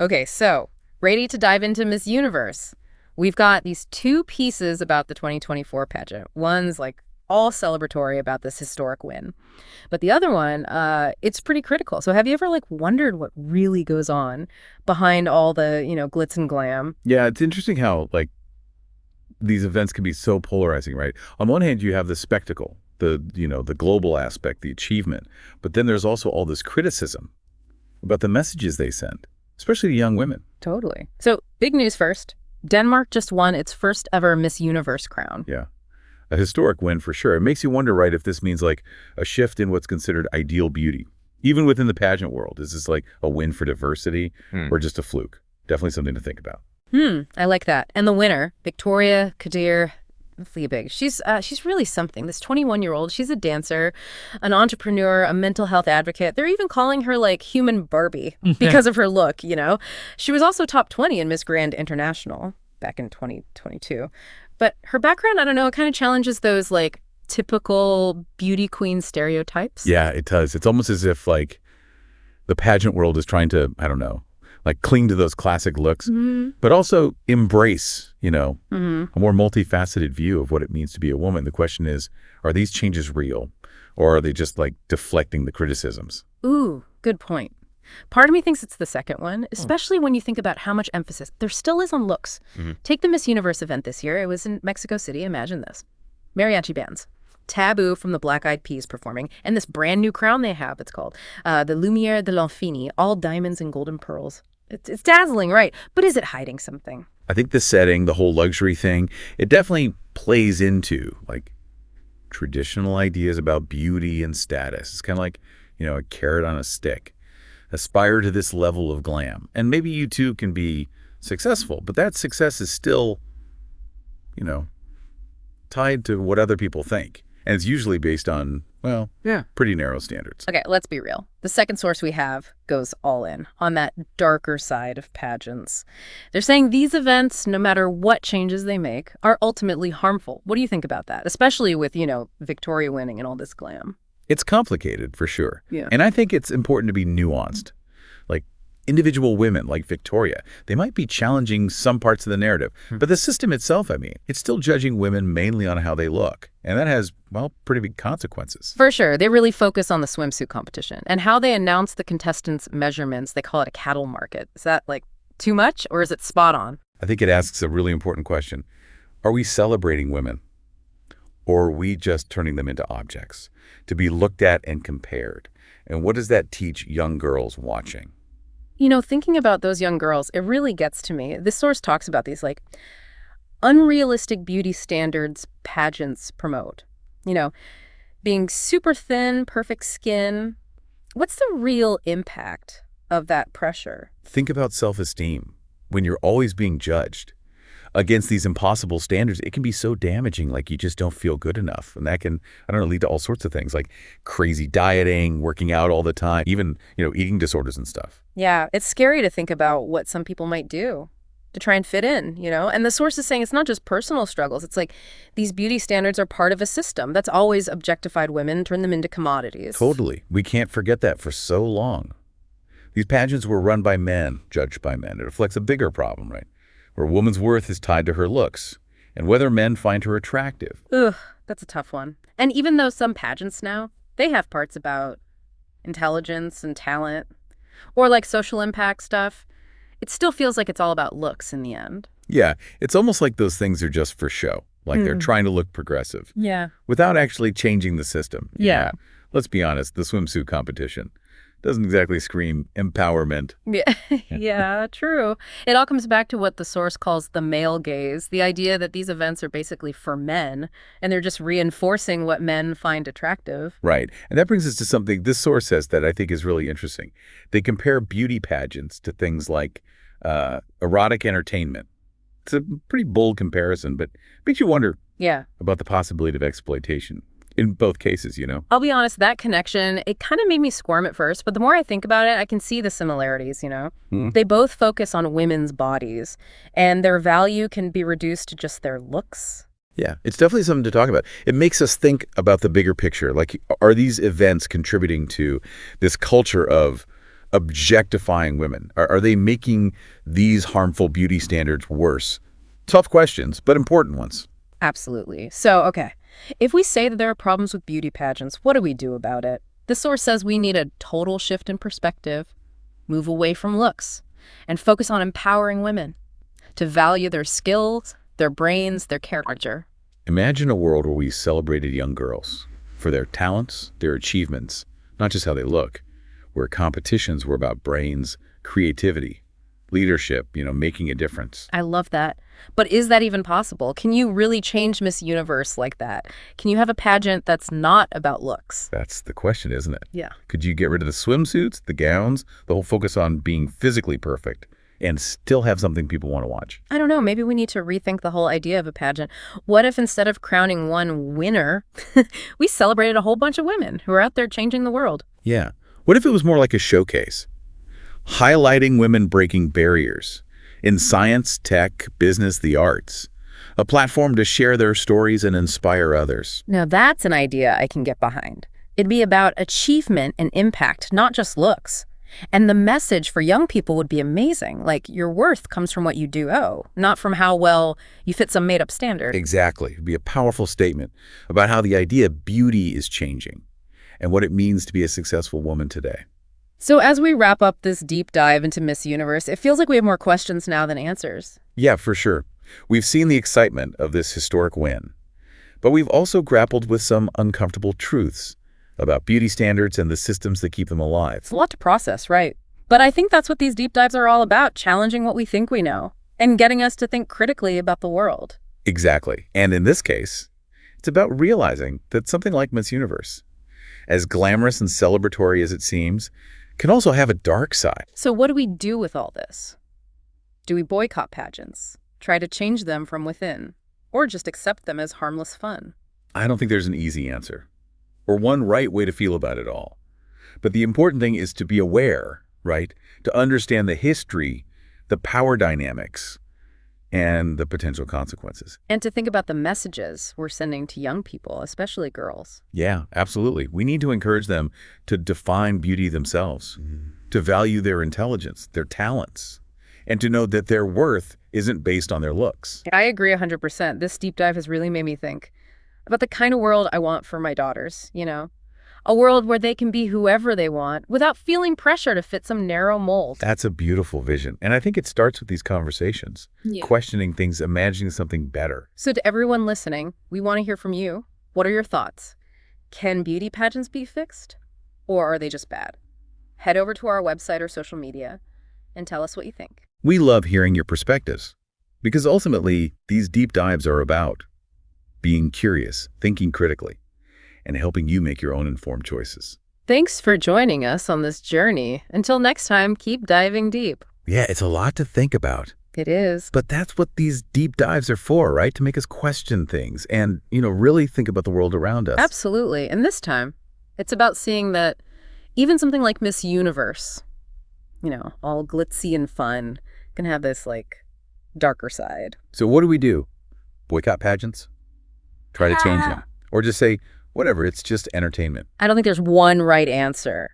Okay, so ready to dive into Miss Universe. We've got these two pieces about the 2024 pageant. One's like all celebratory about this historic win. But the other one, it's pretty critical. So have you ever like wondered what really goes on behind all the, glitz and glam? Yeah, it's interesting how these events can be so polarizing, right? On one hand, you have the spectacle, the global aspect, the achievement, but then there's also all this criticism about the messages they send, especially to young women. Totally. So big news first. Denmark just won its first ever Miss Universe crown. Yeah, a historic win for sure. It makes you wonder, right, if this means like a shift in what's considered ideal beauty, even within the pageant world. Is this like a win for diversity or just a fluke? Definitely something to think about. I like that. And the winner, Victoria Kjær Theilvig, she's really something. This 21-year-old, she's a dancer, an entrepreneur, a mental health advocate. They're even calling her like human Barbie because of her look, She was also top 20 in Miss Grand International back in 2022. But her background, I don't know, it kind of challenges those like typical beauty queen stereotypes. Yeah, it does. It's almost as if like the pageant world is trying to, I don't know, like cling to those classic looks, but also embrace, a more multifaceted view of what it means to be a woman. The question is, are these changes real, or are they just like deflecting the criticisms? Ooh, good point. Part of me thinks it's the second one, especially when you think about how much emphasis there still is on looks. Take the Miss Universe event this year. It was in Mexico City. Imagine this. Mariachi bands. Taboo from the Black Eyed Peas performing, and this brand new crown they have, it's called the Lumière de l'Infini, all diamonds and golden pearls. It's dazzling, right? But is it hiding something? I think the setting, the whole luxury thing, it definitely plays into like traditional ideas about beauty and status. It's kind of like, a carrot on a stick. Aspire to this level of glam. And maybe you too can be successful, but that success is still, tied to what other people think. And it's usually based on, pretty narrow standards. Okay, let's be real. The second source we have goes all in on that darker side of pageants. They're saying these events, no matter what changes they make, are ultimately harmful. What do you think about that? Especially with, Victoria winning and all this glam. It's complicated, for sure. Yeah. And I think it's important to be nuanced. Like individual women like Victoria, they might be challenging some parts of the narrative. But the system itself, it's still judging women mainly on how they look. And that has, pretty big consequences. For sure. They really focus on the swimsuit competition and how they announce the contestants' measurements. They call it a cattle market. Is that like too much, or is it spot on? I think it asks a really important question. Are we celebrating women, or are we just turning them into objects to be looked at and compared? And what does that teach young girls watching? Thinking about those young girls, it really gets to me. This source talks about these like unrealistic beauty standards pageants promote. Being super thin, perfect skin. What's the real impact of that pressure? Think about self-esteem. When you're always being judged against these impossible standards, it can be so damaging, like you just don't feel good enough. And that can, lead to all sorts of things like crazy dieting, working out all the time, even, eating disorders and stuff. Yeah, it's scary to think about what some people might do to try and fit in, And the source is saying it's not just personal struggles. It's like these beauty standards are part of a system that's always objectified women, turned them into commodities. Totally. We can't forget that for so long. These pageants were run by men, judged by men. It reflects a bigger problem, right? Where a woman's worth is tied to her looks and whether men find her attractive. Ugh, that's a tough one. And even though some pageants now, they have parts about intelligence and talent or like social impact stuff, it still feels like it's all about looks in the end. Yeah, it's almost like those things are just for show, like they're trying to look progressive. Yeah. Without actually changing the system. Yeah. Let's be honest, the swimsuit competition doesn't exactly scream empowerment. Yeah, yeah, true. It all comes back to what the source calls the male gaze, the idea that these events are basically for men, and they're just reinforcing what men find attractive. Right. And that brings us to something this source says that I think is really interesting. They compare beauty pageants to things like erotic entertainment. It's a pretty bold comparison, but makes you wonder about the possibility of exploitation. In both cases, I'll be honest, that connection, it kind of made me squirm at first, but the more I think about it, I can see the similarities, They both focus on women's bodies, and their value can be reduced to just their looks. Yeah, it's definitely something to talk about. It makes us think about the bigger picture. Like, are these events contributing to this culture of objectifying women? Are they making these harmful beauty standards worse? Tough questions, but important ones. Absolutely. So, okay, if we say that there are problems with beauty pageants, what do we do about it? The source says we need a total shift in perspective, move away from looks, and focus on empowering women to value their skills, their brains, their character. Imagine a world where we celebrated young girls for their talents, their achievements, not just how they look, where competitions were about brains, creativity, leadership, making a difference. I love that. But is that even possible? Can you really change Miss Universe like that? Can you have a pageant that's not about looks? That's the question, isn't it? Yeah. Could you get rid of the swimsuits, the gowns, the whole focus on being physically perfect, and still have something people want to watch? I don't know. Maybe we need to rethink the whole idea of a pageant. What if instead of crowning one winner, we celebrated a whole bunch of women who are out there changing the world? Yeah. What if it was more like a showcase? Highlighting women breaking barriers in science, tech, business, the arts. A platform to share their stories and inspire others. Now that's an idea I can get behind. It'd be about achievement and impact, not just looks. And the message for young people would be amazing. Like, your worth comes from what you do, not from how well you fit some made-up standard. Exactly. It'd be a powerful statement about how the idea of beauty is changing and what it means to be a successful woman today. So as we wrap up this deep dive into Miss Universe, it feels like we have more questions now than answers. Yeah, for sure. We've seen the excitement of this historic win, but we've also grappled with some uncomfortable truths about beauty standards and the systems that keep them alive. It's a lot to process, right? But I think that's what these deep dives are all about, challenging what we think we know and getting us to think critically about the world. Exactly. And in this case, it's about realizing that something like Miss Universe, as glamorous and celebratory as it seems, can also have a dark side. So what do we do with all this? Do we boycott pageants, try to change them from within, or just accept them as harmless fun? I don't think there's an easy answer or one right way to feel about it all. But the important thing is to be aware, right? To understand the history, the power dynamics, and the potential consequences. And to think about the messages we're sending to young people, especially girls. Yeah, absolutely. We need to encourage them to define beauty themselves, to value their intelligence, their talents, and to know that their worth isn't based on their looks. I agree 100%. This deep dive has really made me think about the kind of world I want for my daughters, A world where they can be whoever they want without feeling pressure to fit some narrow mold. That's a beautiful vision. And I think it starts with these conversations, questioning things, imagining something better. So to everyone listening, we want to hear from you. What are your thoughts? Can beauty pageants be fixed? Or are they just bad? Head over to our website or social media and tell us what you think. We love hearing your perspectives because ultimately these deep dives are about being curious, thinking critically, and helping you make your own informed choices. Thanks for joining us on this journey. Until next time, keep diving deep. Yeah, it's a lot to think about. It is. But that's what these deep dives are for, right? To make us question things and, really think about the world around us. Absolutely. And this time, it's about seeing that even something like Miss Universe, all glitzy and fun, can have this, darker side. So what do? Boycott pageants? Try to change them? Or just say, whatever, it's just entertainment? I don't think there's one right answer,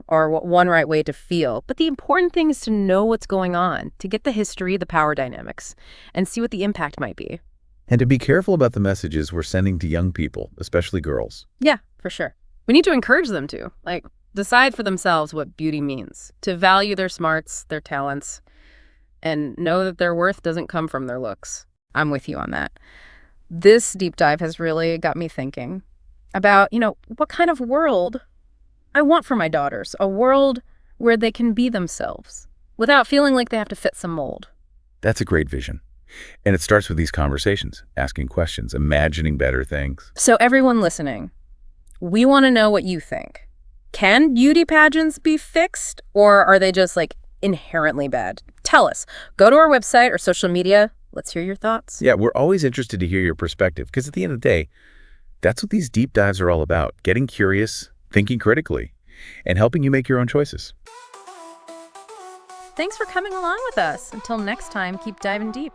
or one right way to feel. But the important thing is to know what's going on, to get the history, the power dynamics, and see what the impact might be. And to be careful about the messages we're sending to young people, especially girls. Yeah, for sure. We need to encourage them to, decide for themselves what beauty means, to value their smarts, their talents, and know that their worth doesn't come from their looks. I'm with you on that. This deep dive has really got me thinking about, what kind of world I want for my daughters. A world where they can be themselves without feeling like they have to fit some mold. That's a great vision. And it starts with these conversations, asking questions, imagining better things. So everyone listening, we want to know what you think. Can beauty pageants be fixed, or are they just inherently bad? Tell us. Go to our website or social media. Let's hear your thoughts. Yeah, we're always interested to hear your perspective because at the end of the day, that's what these deep dives are all about. Getting curious, thinking critically, and helping you make your own choices. Thanks for coming along with us. Until next time, keep diving deep.